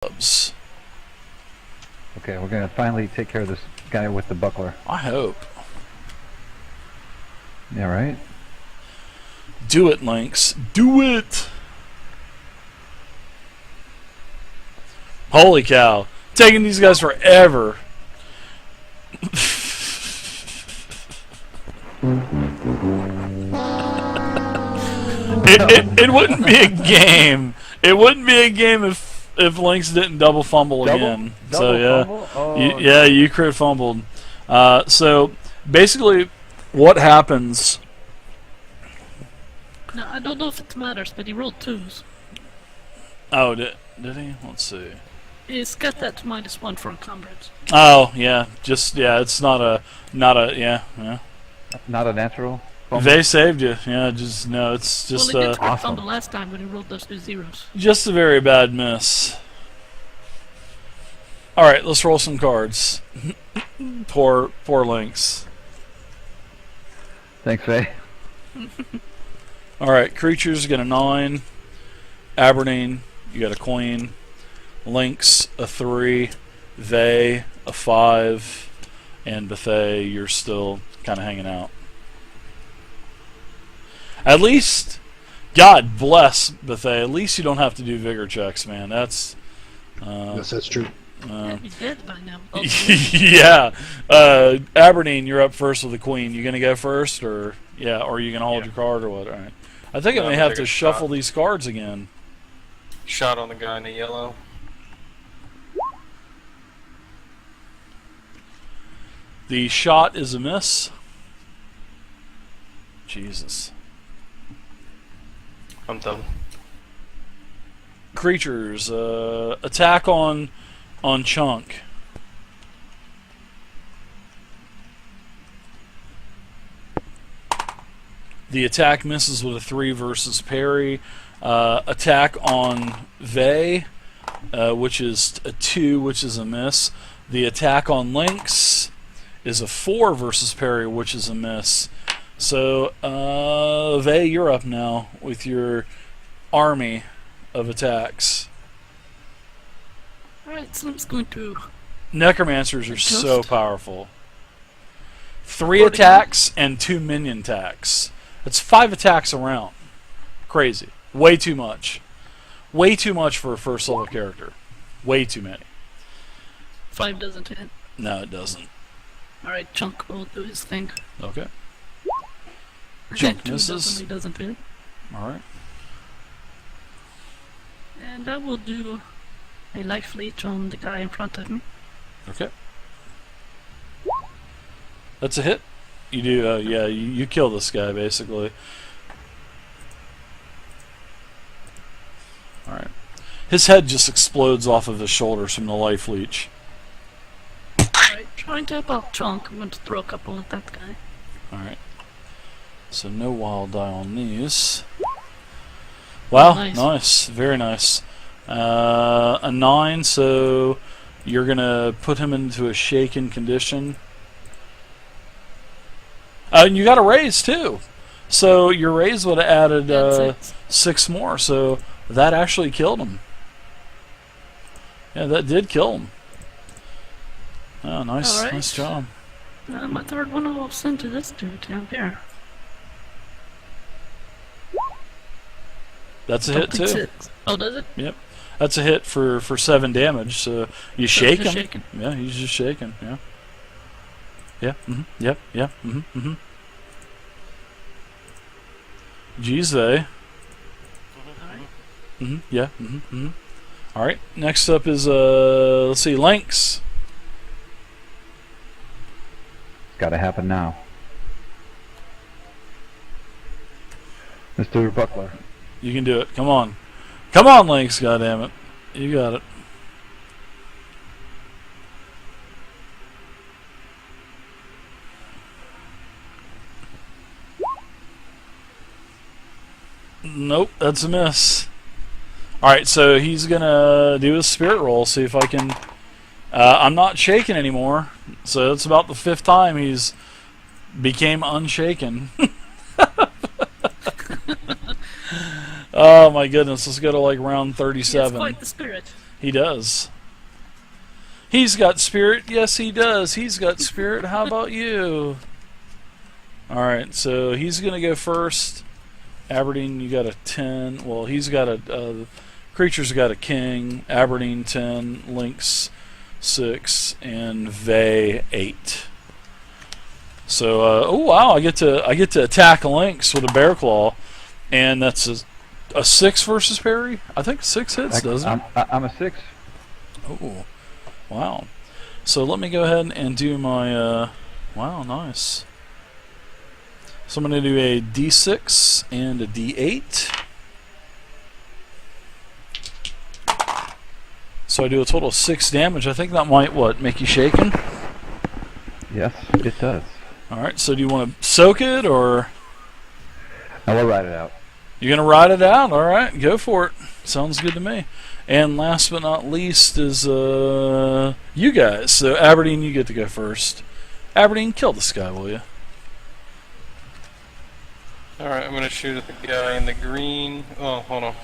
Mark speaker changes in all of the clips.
Speaker 1: clubs.
Speaker 2: Okay, we're gonna finally take care of this guy with the buckler.
Speaker 1: I hope.
Speaker 2: Yeah, right?
Speaker 1: Do it, Lynx. Do it! Holy cow. Taking these guys forever. It wouldn't be a game. It wouldn't be a game if Lynx didn't double fumble again. So yeah,
Speaker 2: fumble? Oh,
Speaker 1: yeah, you crit fumbled. So basically, what happens?
Speaker 3: No, I don't know if it matters, but he rolled twos.
Speaker 1: Oh, did he? Let's see.
Speaker 3: He's got that -1 for encumbrance.
Speaker 1: Oh yeah, it's not a yeah.
Speaker 2: not a natural fumble?
Speaker 1: They saved you. Yeah, just no. It's just
Speaker 3: Well, he did crit
Speaker 2: awesome.
Speaker 3: fumble last time when he rolled those 2 zeros.
Speaker 1: just a very bad miss. All right, let's roll some cards. poor Lynx.
Speaker 2: Thanks, Faye.
Speaker 1: All right, creatures get a 9. Aberdeen, you got a queen. Lynx, a 3. They, a 5. And Bethay, you're still kind of hanging out. At least, God bless Bethay, at least you don't have to do vigor checks, man. That's...
Speaker 4: Yes, that's true.
Speaker 3: He'd be dead by now. Oh,
Speaker 1: yeah. Aberdeen, you're up first with the queen. You gonna go first, or or are you gonna hold your card, or what? All right. I think I may have to shuffle these cards again.
Speaker 5: Shot on the guy in the yellow.
Speaker 1: The shot is a miss. Jesus.
Speaker 5: I'm done.
Speaker 1: Creatures, attack on Chunk. The attack misses with a 3 versus parry. Attack on Vey, which is a 2, which is a miss. The attack on Lynx is a 4 versus parry, which is a miss. So, Vey, you're up now with your army of attacks.
Speaker 3: Alright, so I'm just going to...
Speaker 1: Necromancers are so
Speaker 3: Adjust.
Speaker 1: powerful. 3 attacks and 2 minion attacks. That's 5 attacks around. Crazy. Way too much. Way too much for a first level character. Way too many.
Speaker 3: 5 doesn't hit.
Speaker 1: No, it doesn't.
Speaker 3: Alright, Chunk will do his thing.
Speaker 1: Okay. Chunk
Speaker 3: 2
Speaker 1: misses.
Speaker 3: definitely doesn't hit.
Speaker 1: Alright.
Speaker 3: And I will do a life leech on the guy in front of me.
Speaker 1: Okay. That's a hit. You do, yeah, you kill this guy, basically. Alright. His head just explodes off of his shoulders from the life leech.
Speaker 3: Alright, trying to help out Chunk. I'm going to throw a couple at that guy.
Speaker 1: Alright. So no wild die on these. Wow, nice. Very nice. A 9, so you're going to put him into a shaken condition. And you got a raise too. So your raise would have added 6 more, so that actually killed him. Yeah, that did kill him. Oh, nice,
Speaker 3: All right.
Speaker 1: nice job.
Speaker 3: My third one I'll send to this dude down here.
Speaker 1: That's a hit too.
Speaker 3: 6. Oh, does it?
Speaker 1: Yep. That's a hit for 7 damage, so you shake him.
Speaker 3: Shaking.
Speaker 1: Yeah, he's just shaking, yeah. Yeah, yep, yeah, Jeez, they.
Speaker 3: Alright.
Speaker 1: Yeah, Alright, next up is, let's see, Lynx.
Speaker 2: Gotta happen now. Mr. Buckler.
Speaker 1: You can do it, come on. Come on, Lynx, goddammit. You got it. Nope, that's a miss. Alright, so he's gonna do his spirit roll, see if I can... I'm not shaken anymore, so it's about the 5th time he's became unshaken. Oh my goodness, let's go to like round 37.
Speaker 3: It's quite the spirit.
Speaker 1: He does. He's got spirit. Yes, he does. He's got spirit. How about you? Alright, so he's going to go first. Aberdeen, you got a 10. Well, he's got a... creature's got a king. Aberdeen, 10. Lynx, 6. And Vey, 8. So, oh wow, I get to attack a lynx with a bear claw. And that's a 6 versus parry? I think 6 hits, doesn't it?
Speaker 2: I'm a 6.
Speaker 1: Oh, wow. So let me go ahead and do my, wow, nice. So I'm going to do a D6 and a D8. So I do a total of 6 damage. I think that might, what, make you shaken?
Speaker 2: Yes, it does.
Speaker 1: Alright, so do you want to soak it, or...
Speaker 2: I will ride it out.
Speaker 1: You're going to ride it out? Alright, go for it. Sounds good to me. And last but not least is you guys. So Aberdeen, you get to go first. Aberdeen, kill this guy, will you?
Speaker 5: Alright, I'm gonna shoot at the guy in the green. Oh, hold on.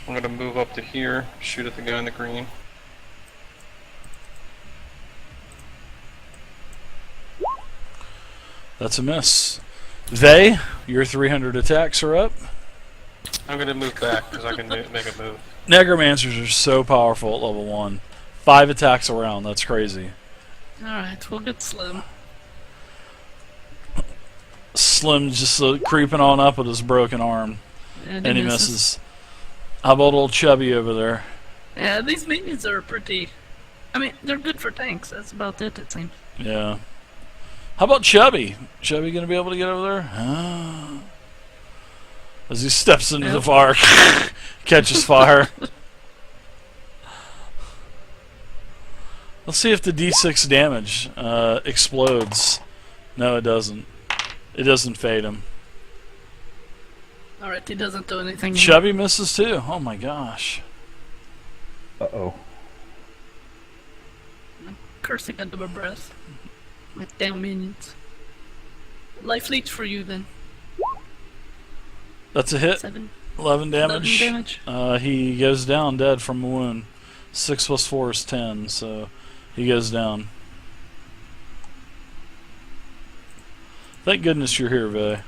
Speaker 5: I'm gonna move up to here, shoot at the guy in the green.
Speaker 1: That's a miss. Vey, your 300 attacks are up.
Speaker 5: I'm gonna move back because I can make a move.
Speaker 1: Necromancers are so powerful at level 1. 5 attacks around, that's crazy.
Speaker 3: Alright, we'll get Slim.
Speaker 1: Slim just creeping on up with his broken arm.
Speaker 3: And
Speaker 1: And he misses. How about old Chubby over there?
Speaker 3: Yeah, these minions are pretty... I mean, they're good for tanks. That's about it seems.
Speaker 1: Yeah. How about Chubby? Chubby gonna be able to get over there? As he steps into the fire, catches fire. Let's see if the D6 damage explodes. No, it doesn't. It doesn't fade him.
Speaker 3: Alright, he doesn't do anything.
Speaker 1: Chubby misses too. Oh my gosh.
Speaker 2: Uh-oh.
Speaker 3: I'm cursing under my breath. My damn minions. Life leech for you then.
Speaker 1: That's a hit.
Speaker 3: 7.
Speaker 1: 11 damage.
Speaker 3: 11 damage.
Speaker 1: He goes down dead from a wound. 6 plus 4 is 10, so he goes down. Thank goodness you're here, Vey.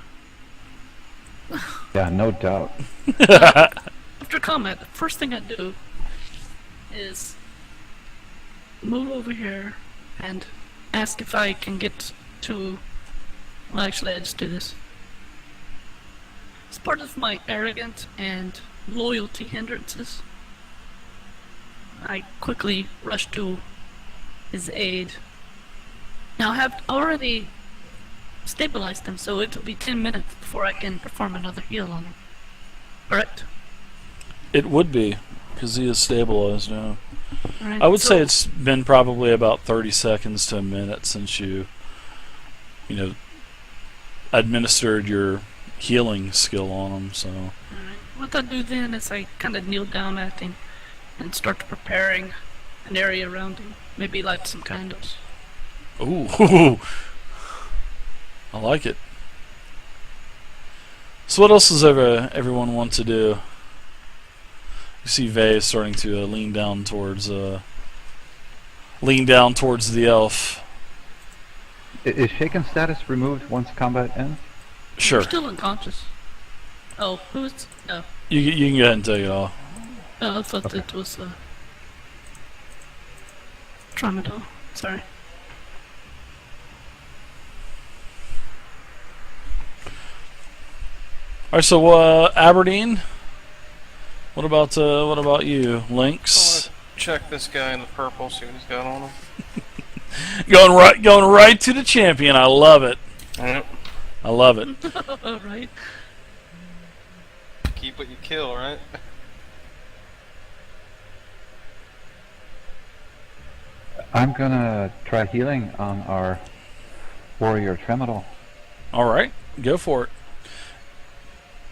Speaker 2: Yeah, no doubt.
Speaker 3: After combat, the first thing I do is move over here and ask if I can get to... Well, actually, I just do this. As part of my arrogance and loyalty hindrances, I quickly rush to his aid. Now, I have already stabilized him, so it will be 10 minutes before I can perform another heal on him. Correct?
Speaker 1: It would be, because he is stabilized now.
Speaker 3: Alright,
Speaker 1: I would
Speaker 3: so-
Speaker 1: say it's been probably about 30 seconds to a minute since you administered your healing skill on him, so...
Speaker 3: Alright, what I do then is I kind of kneel down at him and start preparing an area around him. Maybe light some candles.
Speaker 1: Ooh, I like it. So what else does everyone want to do? You see Vey is starting to lean down towards the elf.
Speaker 2: Is shaken status removed once combat ends?
Speaker 1: Sure.
Speaker 3: You're still unconscious. Oh, who's... Oh,
Speaker 1: You can go ahead and take it off.
Speaker 3: I thought
Speaker 2: Okay.
Speaker 3: it was, Tramadol. Sorry.
Speaker 1: Alright, so Aberdeen, what about you? Lynx?
Speaker 5: Check this guy in the purple, see what he's got on him.
Speaker 1: Going right to the champion. I love it.
Speaker 5: Yep.
Speaker 1: I love it.
Speaker 3: Alright.
Speaker 5: Keep what you kill, right?
Speaker 2: I'm gonna try healing on our warrior Tremidal.
Speaker 1: Alright, go for it.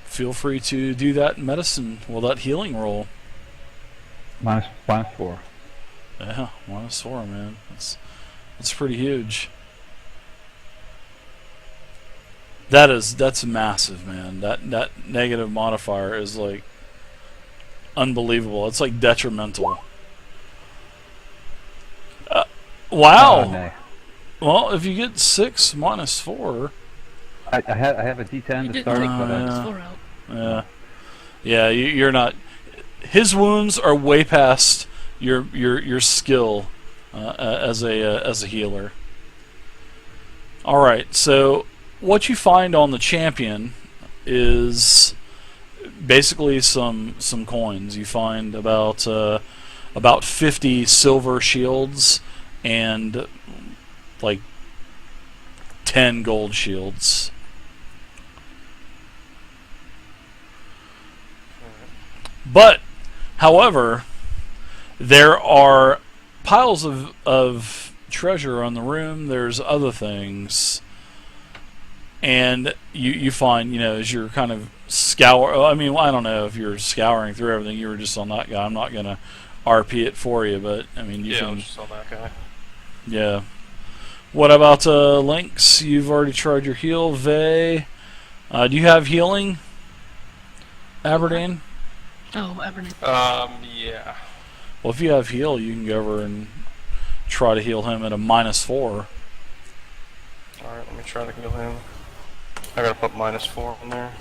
Speaker 1: Feel free to do that medicine, that healing roll.
Speaker 2: Minus 4.
Speaker 1: Yeah, -4, man. That's pretty huge. That's massive, man. That negative modifier is like unbelievable. It's like detrimental. Wow.
Speaker 2: Oh, no.
Speaker 1: Well, if you get 6 minus 4,
Speaker 2: I have a D10
Speaker 3: You
Speaker 2: to
Speaker 3: didn't
Speaker 2: start,
Speaker 3: take
Speaker 2: but
Speaker 3: minus
Speaker 1: yeah.
Speaker 3: 4 out.
Speaker 1: yeah, you're not. His wounds are way past your skill as a healer. All right, so what you find on the champion is basically some coins. You find about 50 silver shields and like 10 gold shields. But, however, there are piles of treasure on the room. There's other things. And you find, you know, as you're kind of I mean, I don't know if you're scouring through everything. You were just on that guy. I'm not going to RP it for you, but, I mean, you
Speaker 5: Yeah, I
Speaker 1: can...
Speaker 5: was just on that guy.
Speaker 1: Yeah. What about Lynx? You've already tried your heal. Vey, do you have healing? Aberdeen?
Speaker 3: Oh, Aberdeen.
Speaker 5: Yeah.
Speaker 1: Well, if you have heal, you can go over and try to heal him at a -4.
Speaker 5: Alright, let me try to heal him. I gotta put -4 in there.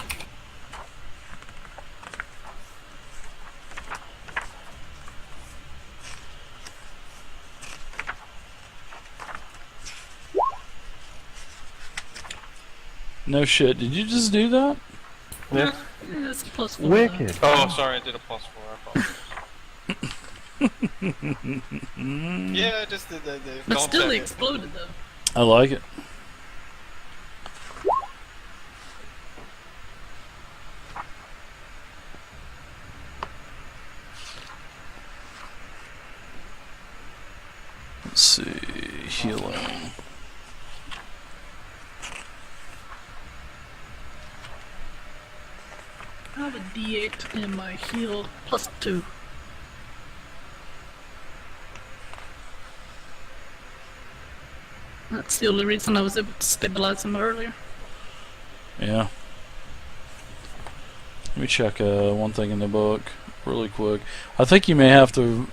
Speaker 1: No shit. Did you just do that?
Speaker 5: Yeah.
Speaker 3: Yeah, it's +4.
Speaker 2: wicked.
Speaker 5: Oh, sorry, I did a +4. I apologize. Yeah, I just did that.
Speaker 3: But
Speaker 5: Don't
Speaker 3: still,
Speaker 5: say
Speaker 3: they
Speaker 5: it.
Speaker 3: exploded though.
Speaker 1: I like it. Let's see. Healing.
Speaker 3: I have a D8 in my heal +2. That's the only reason I was able to stabilize him earlier.
Speaker 1: Yeah. Let me check one thing in the book really quick. I think you may have to...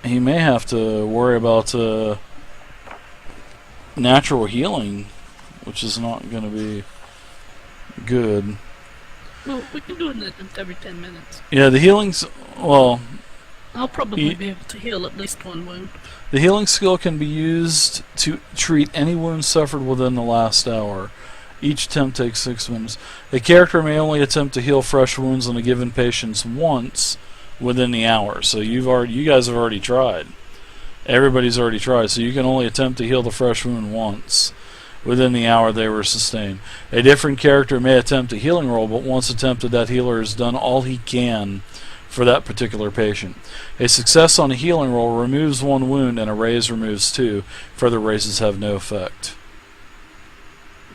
Speaker 1: He may have to worry about natural healing, which is not going to be good.
Speaker 3: Well, we can do it every 10 minutes.
Speaker 1: Yeah, the healing's... Well,
Speaker 3: I'll probably be able to heal at least 1 wound.
Speaker 1: the healing skill can be used to treat any wound suffered within the last hour. Each attempt takes 6 minutes. A character may only attempt to heal fresh wounds on a given patient once within the hour. So you guys have already tried. Everybody's already tried. So you can only attempt to heal the fresh wound once within the hour they were sustained. A different character may attempt a healing roll, but once attempted, that healer has done all he can for that particular patient. A success on a healing roll removes 1 wound, and a raise removes 2. Further raises have no effect.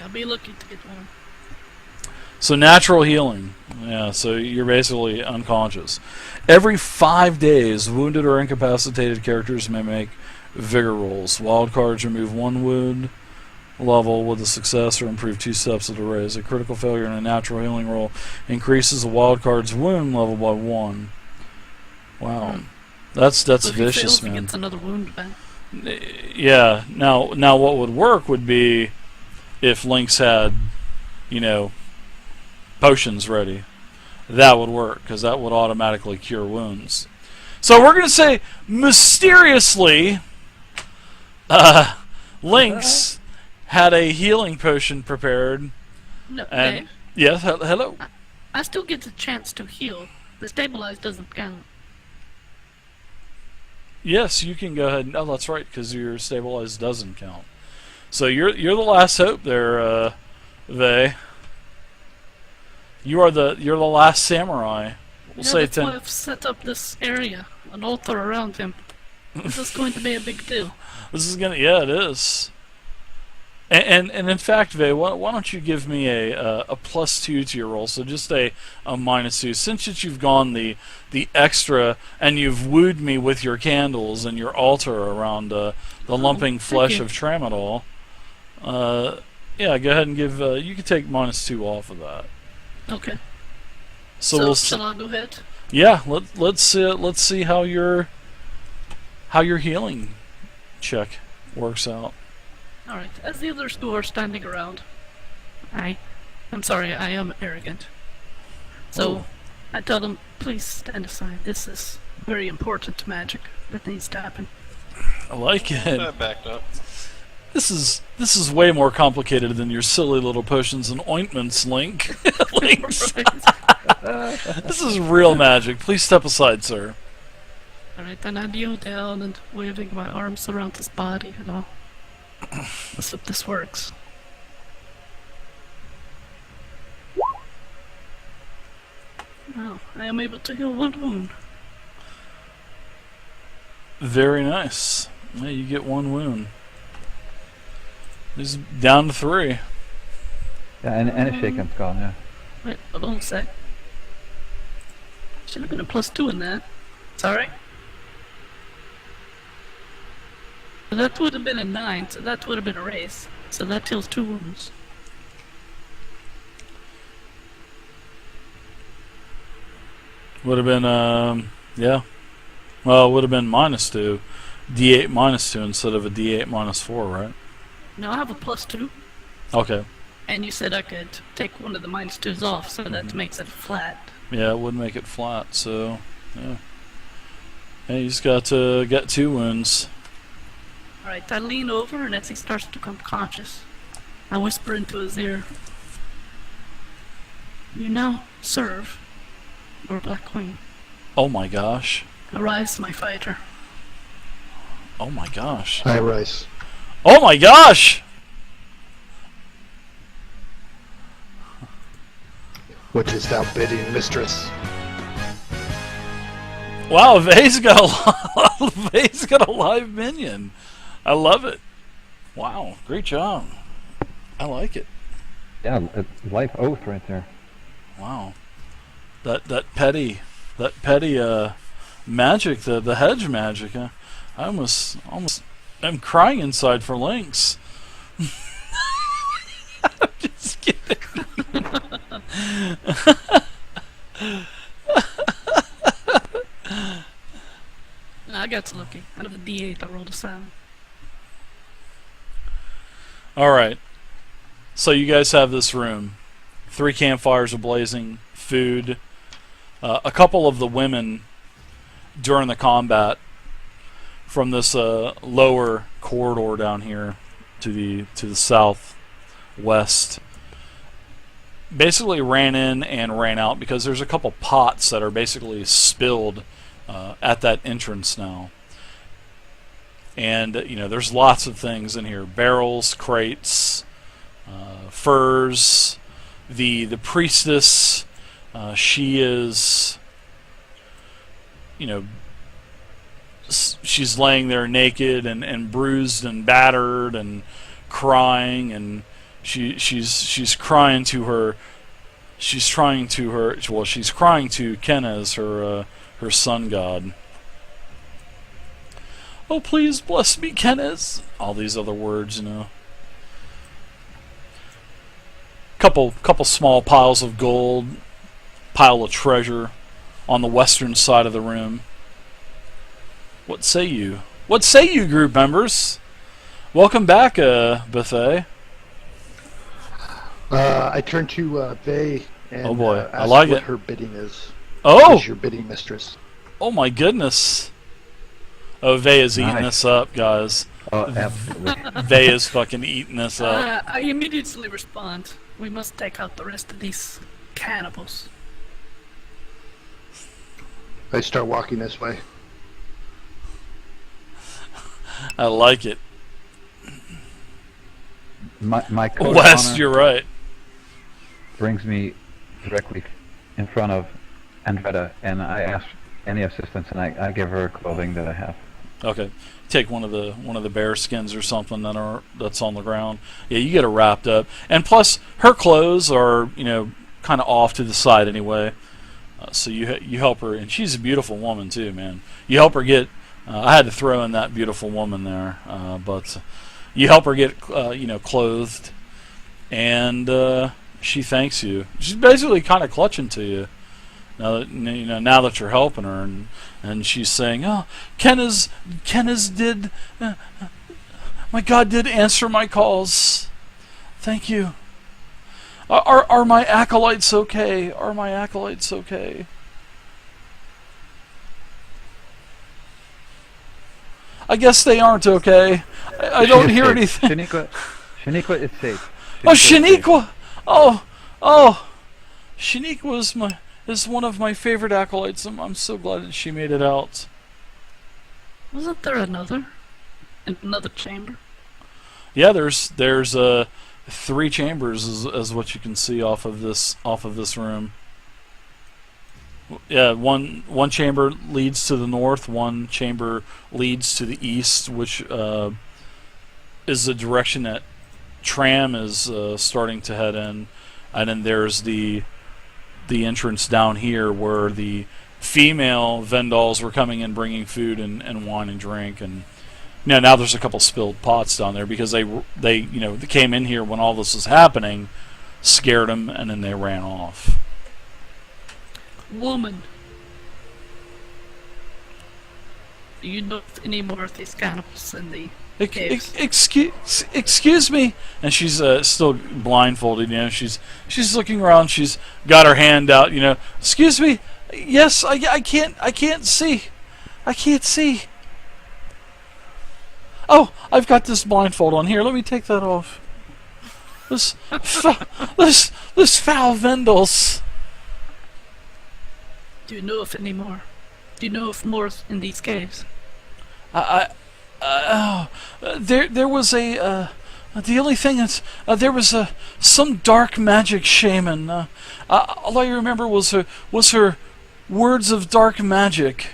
Speaker 3: I'll be lucky to get 1.
Speaker 1: So natural healing. Yeah, so you're basically unconscious. Every 5 days, wounded or incapacitated characters may make vigor rolls. Wild cards remove 1 wound level with a success or improve 2 steps of the raise. A critical failure in a natural healing roll increases a wild card's wound level by 1. Wow. That's
Speaker 3: So if he
Speaker 1: vicious,
Speaker 3: fails, he
Speaker 1: man.
Speaker 3: gets another wound back.
Speaker 1: Yeah. Now what would work would be if Lynx had, you know, potions ready. That would work, because that would automatically cure wounds. So we're going to say, mysteriously, Lynx had a healing potion prepared.
Speaker 3: No,
Speaker 1: And
Speaker 3: Dave,
Speaker 1: yes, hello.
Speaker 3: I still get the chance to heal. The stabilize doesn't count.
Speaker 1: Yes, you can go ahead. And, oh, that's right, because your stabilized doesn't count. So you're the last hope there, Vey. You're the last samurai. We'll say
Speaker 3: that's
Speaker 1: 10.
Speaker 3: why I've set up this area, an altar around him. This is going to be a big deal.
Speaker 1: This is gonna, yeah, it is. And in fact, Vey, why don't you give me a +2 to your roll? So just a -2. Since you've gone the extra and you've wooed me with your candles and your altar around the lumping flesh
Speaker 3: you.
Speaker 1: of tramadol. Yeah, go ahead and give. You can take -2 off of that.
Speaker 3: Okay.
Speaker 1: So we'll.
Speaker 3: Shall I go ahead?
Speaker 1: Yeah, let's see how your healing check works out.
Speaker 3: Alright, as the others two are standing around, I'm sorry, I am arrogant. So, I tell them, please stand aside. This is very important magic that needs to happen.
Speaker 1: I like it.
Speaker 5: That backed up.
Speaker 1: This is way more complicated than your silly little potions and ointments, Link. Links. This is real magic. Please step aside, sir.
Speaker 3: Alright, then I kneel down and waving my arms around his body and all. Let's hope this works. Oh, I am able to heal one wound.
Speaker 1: Very nice. Yeah, you get one wound. He's down to 3.
Speaker 2: Yeah, and a shaken skull, yeah.
Speaker 3: Wait, hold on a sec. Should have been a +2 in that. Sorry. So that would have been a 9, so that would have been a raise. So that heals 2 wounds.
Speaker 1: Would have been yeah. Well, it would have been -2. D8 -2 instead of a D8 -4, right?
Speaker 3: Now I have a +2,
Speaker 1: Okay.
Speaker 3: and you said I could take one of the -2s off, so that makes it flat.
Speaker 1: Yeah, it would make it flat, so yeah. Hey, he's got to get 2 wounds.
Speaker 3: Alright, I lean over, and as he starts to become conscious, I whisper into his ear. You now serve your Black Queen.
Speaker 1: Oh my gosh.
Speaker 3: Arise, my fighter.
Speaker 1: Oh my gosh.
Speaker 4: I rise.
Speaker 1: Oh my gosh!
Speaker 4: What is thou bidding, mistress?
Speaker 1: Wow, Vay's got Vay's got a live minion. I love it. Wow, great job. I like it.
Speaker 2: Yeah, life oath right there.
Speaker 1: Wow. That petty magic, the hedge magic. I almost I'm crying inside for Lynx. I'm just kidding.
Speaker 3: I got lucky. Out of the D8, I rolled a 7.
Speaker 1: All right. So you guys have this room. 3 campfires are blazing, food. A couple of the women during the combat from this lower corridor down here to the southwest basically ran in and ran out because there's a couple pots that are basically spilled at that entrance now. And you know, there's lots of things in here: barrels, crates, furs. The priestess, she is, you know, she's laying there naked and bruised and battered and crying, and she's crying to her. She's crying to Kenez, her sun god. Oh, please bless me, Kenez. All these other words, you know. Couple small piles of gold, pile of treasure on the western side of the room. What say you? What say you, group members? Welcome back, Bethay.
Speaker 4: I turn to Vay and
Speaker 1: Oh boy,
Speaker 4: ask
Speaker 1: I like
Speaker 4: what
Speaker 1: it.
Speaker 4: her bidding is.
Speaker 1: Oh!
Speaker 4: What is your bidding, mistress?
Speaker 1: Oh my goodness. Oh, Vay is eating
Speaker 2: Nice.
Speaker 1: this up, guys.
Speaker 2: Oh, absolutely.
Speaker 1: Vay is fucking eating this up.
Speaker 3: I immediately respond. We must take out the rest of these cannibals.
Speaker 4: I start walking this way.
Speaker 1: I like it.
Speaker 2: My code of
Speaker 1: West,
Speaker 2: honor
Speaker 1: you're right.
Speaker 2: brings me directly in front of Inreda, and I ask any assistance, and I give her clothing that I have.
Speaker 1: Okay, take one of the bear skins or something that's on the ground. Yeah, you get her wrapped up, and plus her clothes are, you know, kind of off to the side anyway. So you help her, and she's a beautiful woman too, man. You help her get. I had to throw in that beautiful woman there, but you help her get you know, clothed, and she thanks you. She's basically kind of clutching to you. now that you're helping her, and she's saying, "Oh, Kenna's did, my God did answer my calls. Thank you. Are my acolytes okay? Are my acolytes okay?" I guess they aren't okay. I don't hear anything.
Speaker 2: Shaniqua is safe.
Speaker 1: Oh, Shaniqua! Oh, Shaniqua is one of my favorite acolytes. I'm so glad that she made it out.
Speaker 3: Wasn't there another? In another chamber?
Speaker 1: Yeah, there's 3 chambers as what you can see off of this room. Yeah, one chamber leads to the north, one chamber leads to the east, which is the direction that Tram is starting to head in, and then there's the entrance down here where the female Vendahls were coming in bringing food and wine and drink, and now there's a couple spilled pots down there because they came in here when all this was happening, scared them, and then they ran off.
Speaker 3: Woman. Do you know any more of these cannibals in the caves?
Speaker 1: Excuse me, and she's still blindfolded. She's looking around. She's got her hand out. Excuse me. Yes, I can't see. I can't see. Oh, I've got this blindfold on here. Let me take that off. This foul Vendahls.
Speaker 3: Do you know of any more? Do you know of more in these caves?
Speaker 1: There was the only thing is there was some dark magic shaman. All I remember was her words of dark magic.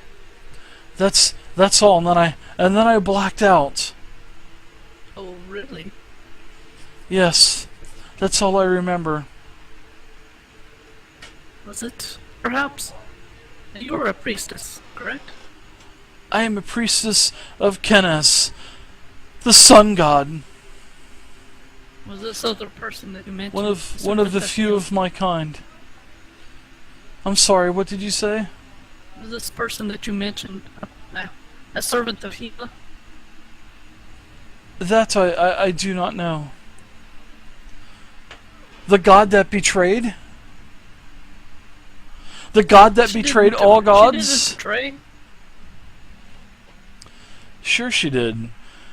Speaker 1: That's all, and then I blacked out.
Speaker 3: Oh, really?
Speaker 1: Yes, that's all I remember.
Speaker 3: Was it perhaps? You were a priestess, correct?
Speaker 1: I am a priestess of Kennes, the sun god.
Speaker 3: Was this other person that you mentioned?
Speaker 1: One of the few of my kind. I'm sorry, what did you say?
Speaker 3: Was this person that you mentioned a servant of Hela?
Speaker 1: That I do not know. The god that betrayed? The god that betrayed all gods?
Speaker 3: She didn't betray.
Speaker 1: Sure she did.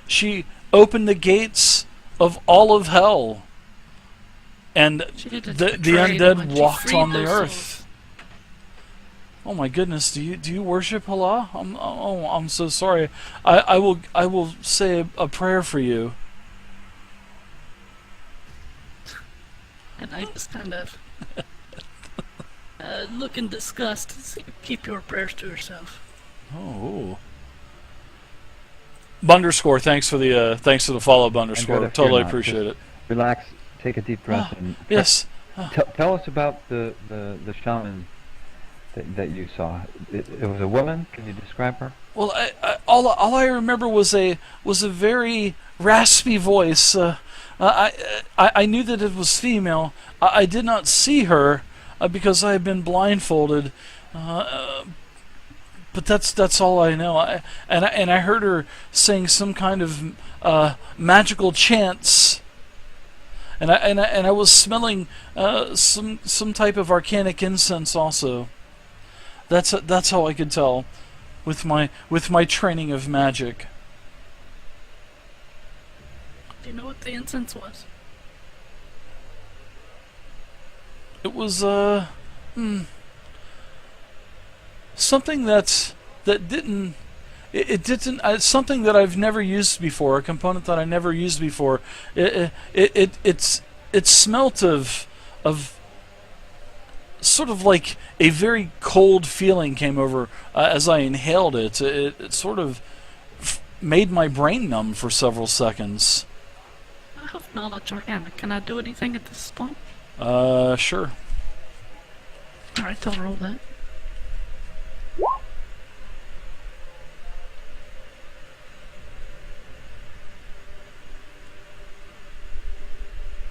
Speaker 1: She opened the gates of all of hell. And the undead walked on the earth. Oh my goodness, do you worship Allah? I'm so sorry. I will say a prayer for you.
Speaker 3: And I just kind of look in disgust. So keep your prayers to yourself.
Speaker 1: Oh. Bunderscore, thanks for the follow, Bunderscore. Totally appreciate it.
Speaker 2: Relax, take a deep breath, and
Speaker 1: yes.
Speaker 2: Tell us about the shaman that you saw. It was a woman. Can you describe her?
Speaker 1: Well, all I remember was a very raspy voice. I knew that it was female. I did not see her because I had been blindfolded. But that's all I know. I heard her saying some kind of magical chants, and I was smelling some type of arcanic incense also. That's how I could tell, with my training of magic.
Speaker 3: Do you know what the incense was?
Speaker 1: It was something that didn't. It didn't. Something that I've never used before. A component that I never used before. It smelt of sort of like a very cold feeling came over as I inhaled it. It sort of made my brain numb for several seconds.
Speaker 3: I have knowledge organic. Can I do anything at this point?
Speaker 1: Sure.
Speaker 3: Alright, I'll roll that.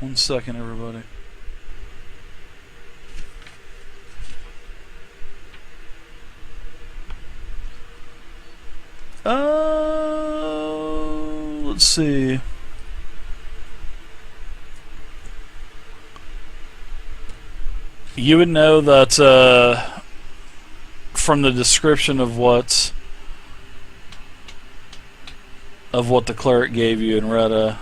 Speaker 1: One second, everybody. Let's see. You would know that from the description of what the cleric gave you in Retta.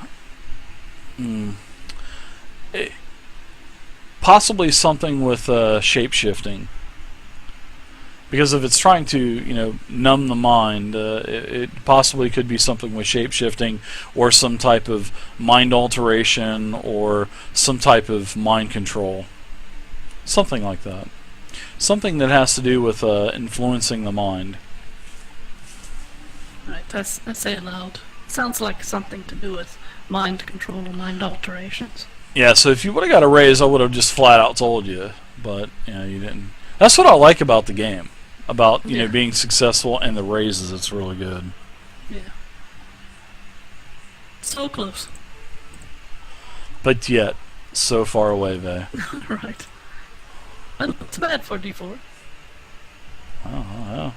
Speaker 1: Possibly something with shape-shifting. Because if it's trying to, numb the mind, it possibly could be something with shape-shifting or some type of mind alteration or some type of mind control. Something like that. Something that has to do with influencing the mind.
Speaker 3: Right, I say it loud. Sounds like something to do with mind control, mind alterations.
Speaker 1: Yeah, so if you would have got a raise, I would have just flat out told you. But, you didn't. That's what I like about the game. About, being successful and the raises. It's really good.
Speaker 3: Yeah. So close.
Speaker 1: But yet, so far away, Vay.
Speaker 3: Right. Well, it's bad for D4.
Speaker 1: Oh, yeah.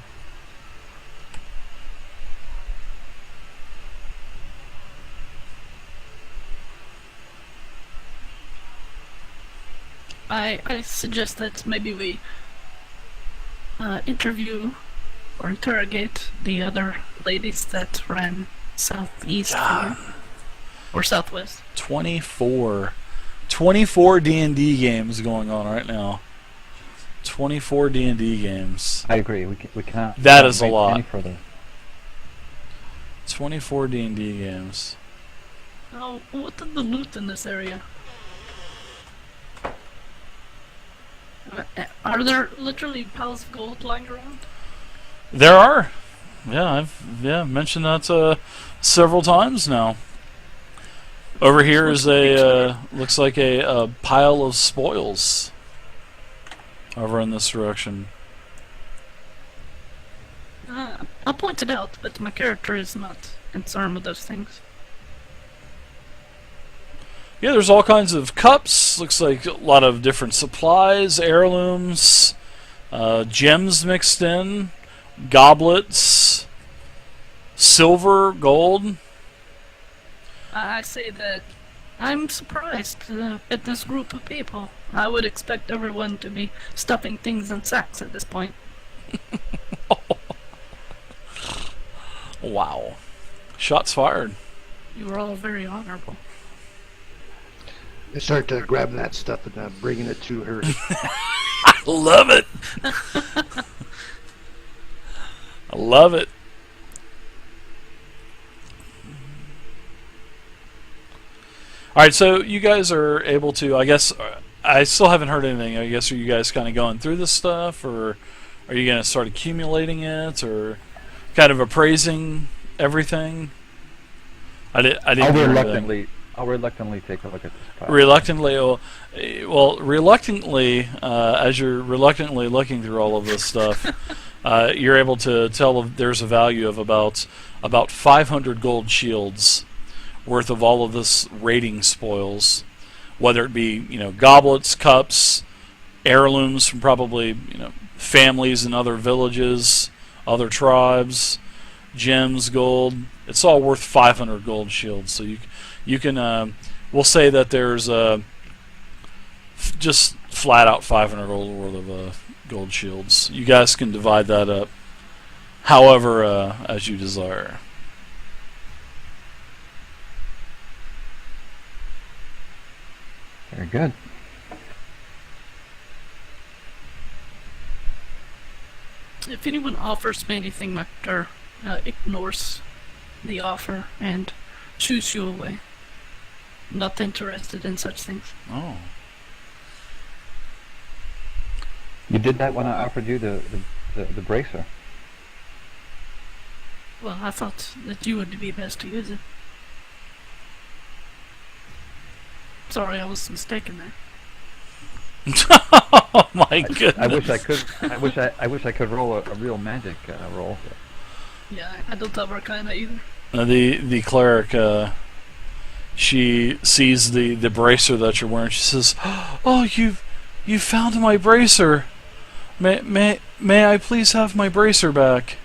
Speaker 3: I suggest that maybe we interview or interrogate the other ladies that ran southeast here. Or southwest.
Speaker 1: 24 D&D games going on right now. 24 D&D games.
Speaker 2: I agree. We cannot.
Speaker 1: That is a
Speaker 2: wait
Speaker 1: lot.
Speaker 2: Any further.
Speaker 1: 24 D&D games.
Speaker 3: Oh, what did the loot in this area? Are there literally piles of gold lying around?
Speaker 1: There are. Yeah, I've mentioned that several times now. Over here is looks like a pile of spoils. Over in this direction.
Speaker 3: I'll point it out, but my character is not concerned with those things.
Speaker 1: Yeah, there's all kinds of cups. Looks like a lot of different supplies, heirlooms, gems mixed in, goblets, silver, gold.
Speaker 3: I say that I'm surprised at this group of people. I would expect everyone to be stuffing things in sacks at this point.
Speaker 1: Wow. Shots fired.
Speaker 3: You were all very honorable.
Speaker 4: I start grabbing that stuff and bringing it to her.
Speaker 1: I love it. I love it. Alright, so you guys are able to, I guess, I still haven't heard anything. I guess, are you guys kind of going through this stuff, or are you going to start accumulating it, or kind of appraising everything? I didn't hear anything.
Speaker 2: I'll reluctantly take a look at this file.
Speaker 1: Reluctantly, as you're reluctantly looking through all of this stuff, you're able to tell there's a value of about 500 gold shields worth of all of this raiding spoils, whether it be goblets, cups, heirlooms from probably families in other villages, other tribes, gems, gold. It's all worth 500 gold shields. So you can we'll say that there's just flat out 500 gold worth of gold shields. You guys can divide that up however as you desire.
Speaker 2: Very good.
Speaker 3: If anyone offers me anything, my character ignores the offer and shoos you away. Not interested in such things.
Speaker 1: Oh.
Speaker 2: You did that when I offered you the bracer.
Speaker 3: Well, I thought that you would be best to use it. Sorry, I was mistaken there.
Speaker 1: Oh my goodness!
Speaker 2: I wish I could roll a real magic roll.
Speaker 3: Yeah, I don't have Arcana either.
Speaker 1: The cleric, she sees the bracer that you're wearing. She says, "Oh, you found my bracer. May I please have my bracer back?"